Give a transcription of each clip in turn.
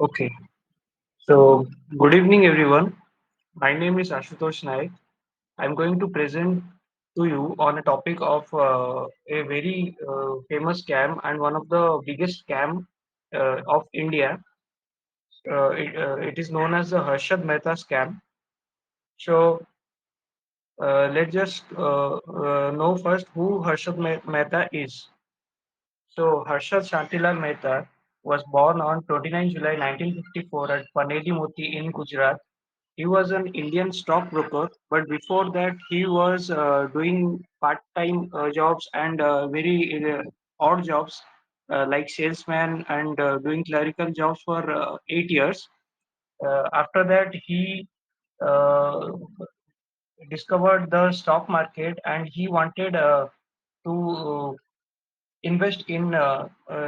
Okay, so good evening, everyone. My name is Ashutosh Naik. I'm going to present to you on a topic of a very famous scam and one of the biggest scam of India. It is known as the Harshad Mehta scam. So let's just know first who Mehta is. So Harshad Shantilal Mehta was born on 29 July 1954 at Paneli Moti in Gujarat. He was an Indian stockbroker, but before that, he was doing part-time jobs and very odd jobs like salesman and doing clerical jobs for 8 years. After that, he uh, discovered the stock market and he wanted to invest in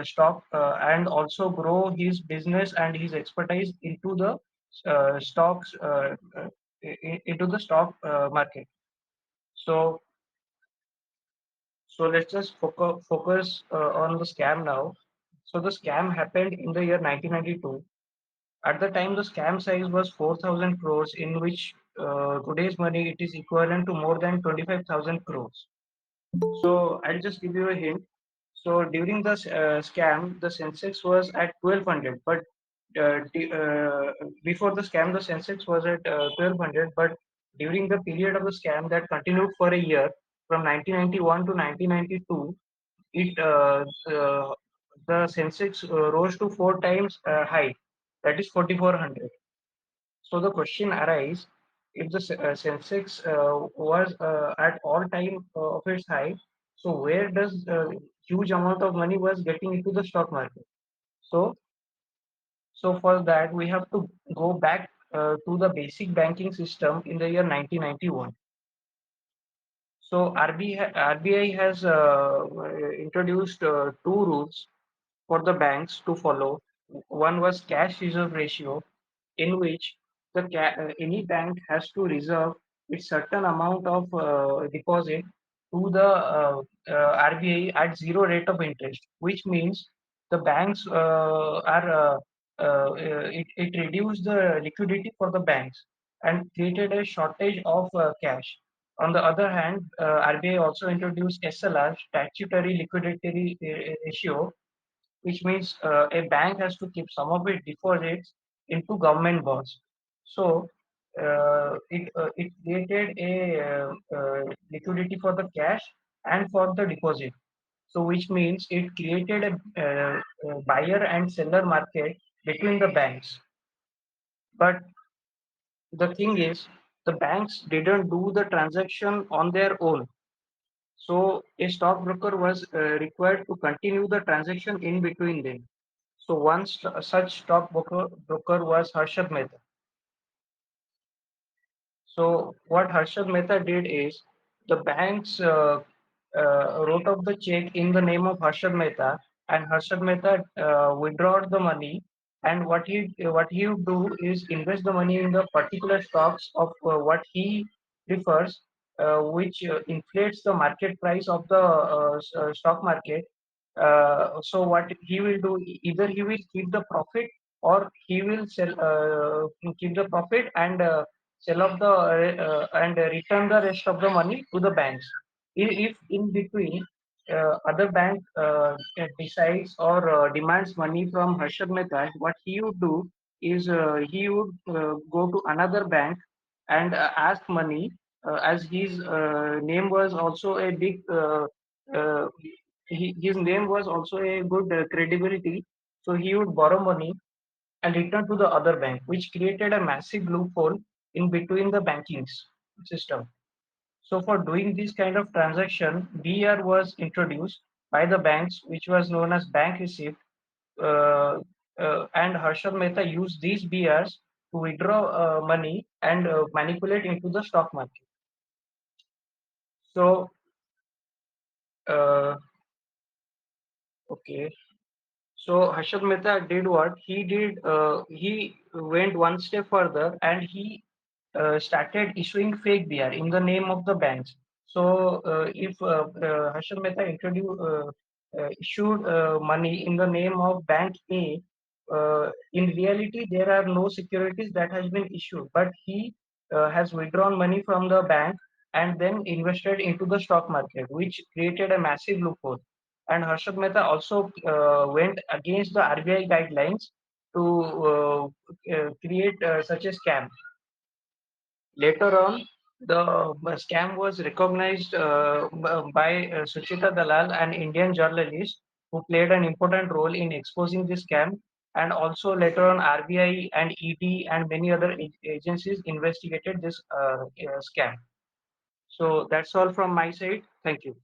stock and also grow his business and his expertise into the stocks into the stock market. So let's just focus on the scam now. So the scam happened in the year 1992. At the time, the scam size was 4,000 crores, in which today's money it is equivalent to more than 25,000 crores. So I'll just give you a hint. So during the scam, the Sensex was at 1200, but before the scam, the Sensex was at 1200. But during the period of the scam that continued for a year, from 1991 to 1992, it the Sensex rose to four times high, that is 4400. So the question arises, if the Sensex was at all time of its high, so where does huge amount of money was getting into the stock market? So, for that we have to go back to the basic banking system in the year 1991. So RBI has introduced two rules for the banks to follow. One was cash reserve ratio, in which any bank has to reserve a certain amount of deposit to the RBI at zero rate of interest, which means the banks it reduced the liquidity for the banks and created a shortage of cash. On the other hand, RBI also introduced SLR, statutory liquidity ratio, which means a bank has to keep some of its deposits into government bonds. So it created a liquidity for the cash and for the deposit. So which means it created a buyer and seller market between the banks. But the thing is, the banks didn't do the transaction on their own. So a stockbroker was required to continue the transaction in between them. So one such stockbroker was Harshad Mehta. So what Harshad Mehta did is the banks wrote up the check in the name of Harshad Mehta, and Harshad Mehta withdrew the money. And what he would do is invest the money in the particular stocks of what he prefers, which inflates the market price of the stock market. So what he will do, either he will keep the profit or he will keep the profit and sell off the and return the rest of the money to the banks. If in between other bank decides or demands money from Harshad Mehta, what he would do is he would go to another bank and ask money, as his name was also a big uh, his name was also a good credibility. So he would borrow money and return to the other bank, which created a massive loophole in between the banking system. So for doing this kind of transaction, BR was introduced by the banks, which was known as bank receipt, uh, and Harshad Mehta used these BRs to withdraw money and manipulate into the stock market. So, uh, okay. So Harshad Mehta did what? He did. He went one step further and he started issuing fake BR in the name of the banks. So if Harshad Mehta issued money in the name of Bank A, in reality, there are no securities that has been issued, but he has withdrawn money from the bank and then invested into the stock market, which created a massive loophole. And Harshad Mehta also went against the RBI guidelines to create such a scam. Later on, the scam was recognized by Suchita Dalal, an Indian journalist who played an important role in exposing this scam. And also later on, RBI and ED and many other agencies investigated this scam. So that's all from my side. Thank you.